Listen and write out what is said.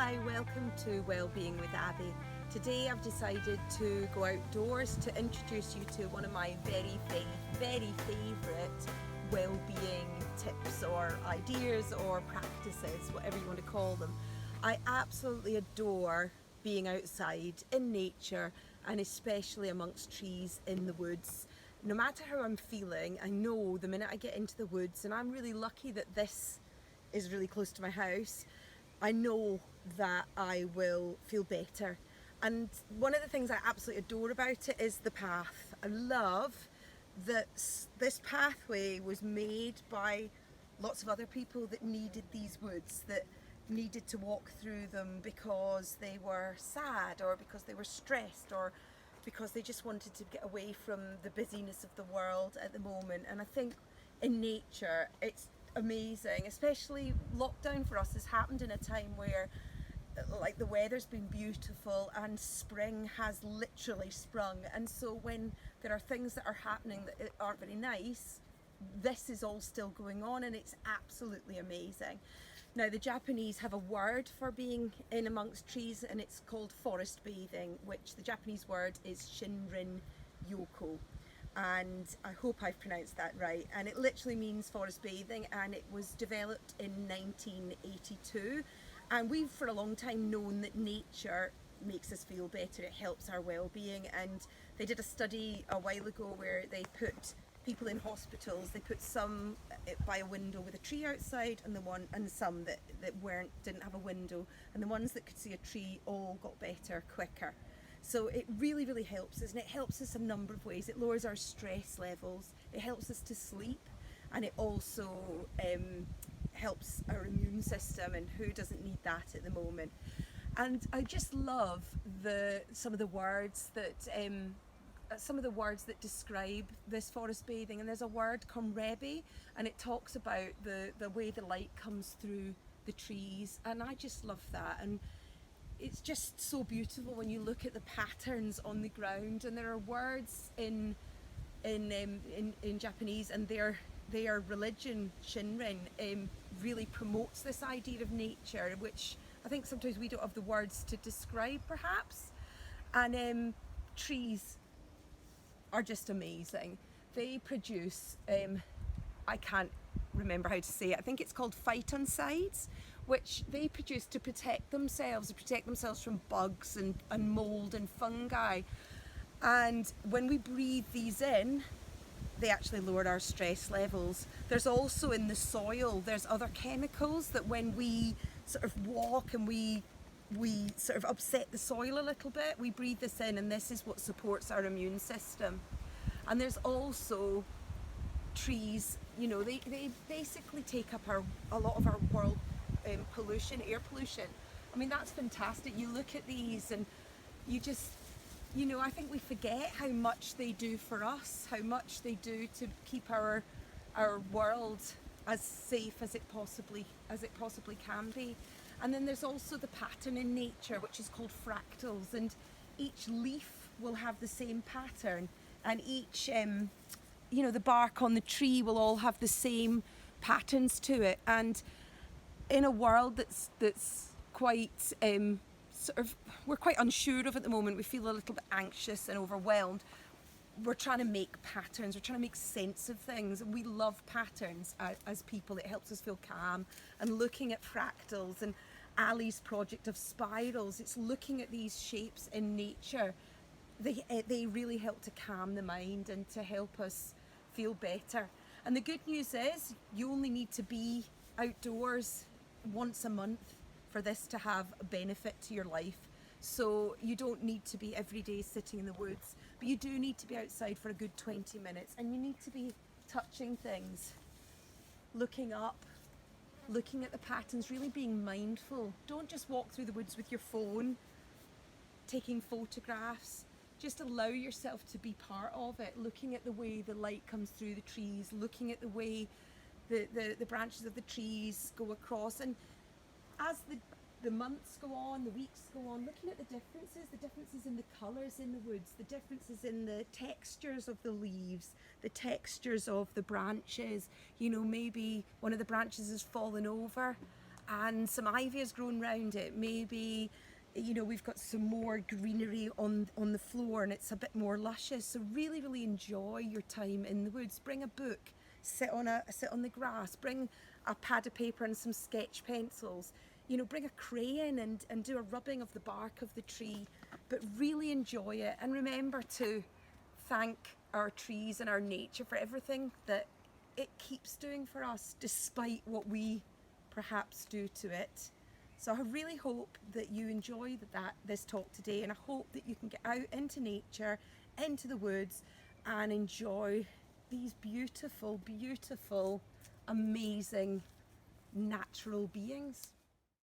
Hi, welcome to Wellbeing with Abbie. Today I've decided to go outdoors to introduce you to one of my very favourite wellbeing tips or ideas or practices, whatever you want to call them. I absolutely adore being outside in nature and especially amongst trees in the woods. No matter how I'm feeling, I know the minute I get into the woods, and I'm really lucky that this is really close to my house, I know that I will feel better. And one of the things I absolutely adore about it is the path. I love that this pathway was made by lots of other people that needed these woods, that needed to walk through them because they were sad or because they were stressed or because they just wanted to get away from the busyness of the world at the moment. And I think in nature it's amazing, especially lockdown for us has happened in a time where like the weather's been beautiful and spring has literally sprung, and so when there are things that are happening that aren't very nice, this is all still going on and it's absolutely amazing. Now the Japanese have a word for being in amongst trees and it's called forest bathing, which the Japanese word is Shinrin Yoko, and I hope I've pronounced that right, and it literally means forest bathing, and it was developed in 1982, and we've for a long time known that nature makes us feel better, it helps our well-being. And they did a study a while ago where they put people in hospitals, they put some by a window with a tree outside and some that didn't have a window, and the ones that could see a tree all got better quicker. So it really helps us, and it helps us a number of ways. It lowers our stress levels, it helps us to sleep, and it also helps our immune system, and who doesn't need that at the moment. And I just love some of the words that describe this forest bathing, and there's a word komrebi, and it talks about the way the light comes through the trees, and I just love that. And it's just so beautiful when you look at the patterns on the ground, and there are words in Japanese, and their religion Shinrin really promotes this idea of nature, which I think sometimes we don't have the words to describe perhaps. And trees are just amazing. They produce I can't remember how to say it, I think it's called phytoncides, which they produce to protect themselves from bugs and mold and fungi. And when we breathe these in, they actually lower our stress levels. There's also in the soil, there's other chemicals that when we sort of walk and we sort of upset the soil a little bit, we breathe this in, and this is what supports our immune system. And there's also trees, you know, they basically take up a lot of our world pollution, air pollution. I mean, that's fantastic. You look at these and you just, you know, I think we forget how much they do for us, how much they do to keep our world as safe as it possibly can be. And then there's also the pattern in nature, which is called fractals, and each leaf will have the same pattern, and each you know, the bark on the tree will all have the same patterns to it. And in a world that's quite sort of, we're quite unsure of at the moment, we feel a little bit anxious and overwhelmed, we're trying to make patterns, we're trying to make sense of things, and we love patterns as people. It helps us feel calm. And looking at fractals and Ali's project of spirals, it's looking at these shapes in nature. They really help to calm the mind and to help us feel better. And the good news is you only need to be outdoors once a month for this to have a benefit to your life. So you don't need to be every day sitting in the woods, but you do need to be outside for a good 20 minutes, and you need to be touching things, looking up, looking at the patterns, really being mindful. Don't just walk through the woods with your phone taking photographs. Just allow yourself to be part of it, looking at the way the light comes through the trees, looking at the way the branches of the trees go across. And as the months go on, the weeks go on, looking at the differences in the colours in the woods, the differences in the textures of the leaves, the textures of the branches. You know, maybe one of the branches has fallen over and some ivy has grown round it. Maybe, you know, we've got some more greenery on the floor and it's a bit more luscious. So really, really enjoy your time in the woods. Bring a book, sit on the grass, bring a pad of paper and some sketch pencils. You know, bring a crayon and do a rubbing of the bark of the tree, but really enjoy it. And remember to thank our trees and our nature for everything that it keeps doing for us, despite what we perhaps do to it. So I really hope that you enjoy this talk today, and I hope that you can get out into nature, into the woods, and enjoy these beautiful, beautiful, amazing natural beings.